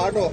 Auto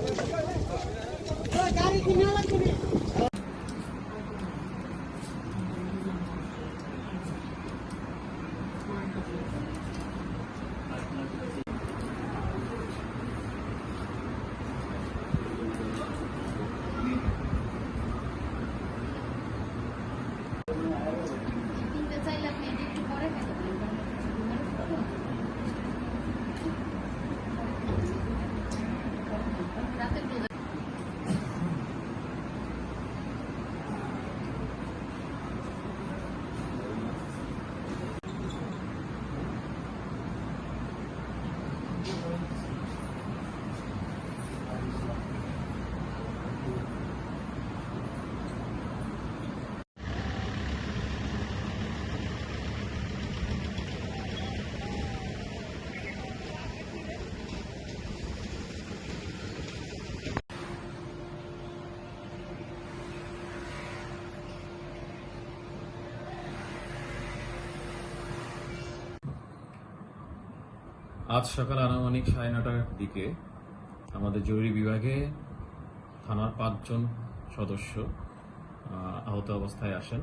আজ সকাল আনুমানিক 9:30টার দিকে আমাদের জরুরি বিভাগে থানার 5 জন সদস্য আহত অবস্থায় আসেন।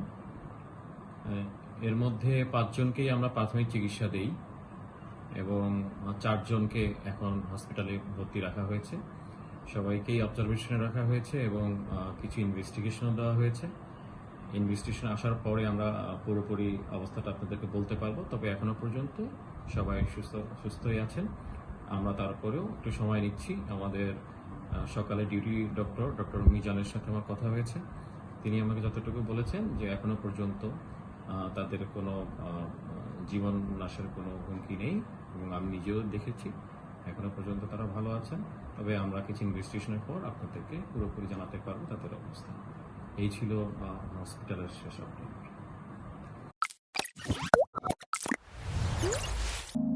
এর মধ্যে 5 জনকেই আমরা প্রাথমিক চিকিৎসা দেই এবং 4 জনকে এখন হসপিটালে ভর্তি রাখা হয়েছে। সবাইকেই অবজারভেশনে রাখা হয়েছে এবং কিছু ইনভেস্টিগেশনও দেওয়া হয়েছে। ইনভেস্টিগেশন আসার পরে আমরা পুরোপুরি অবস্থাটা আপনাদেরকে বলতে পারবো, তবে এখনো পর্যন্ত সবাই সুস্থই আছেন। আমরা তারপরেও একটু সময় নিচ্ছি। আমাদের সকালে ডিউটি ডক্টর মিজানের সাথে আমার কথা হয়েছে। তিনি আমাকে যতটুকু বলেছেন যে এখনো পর্যন্ত তাদের কোনো জীবন নাশের কোনো হুমকি নেই এবং আমি নিজেও দেখেছি এখনো পর্যন্ত তারা ভালো আছেন। তবে আমরা কিছু ইনভেস্টিগেশনের পর আপনাদেরকে পুরোপুরি জানাতে পারবো তাদের অবস্থা। এই ছিল হসপিটালের শেষ আপডেট।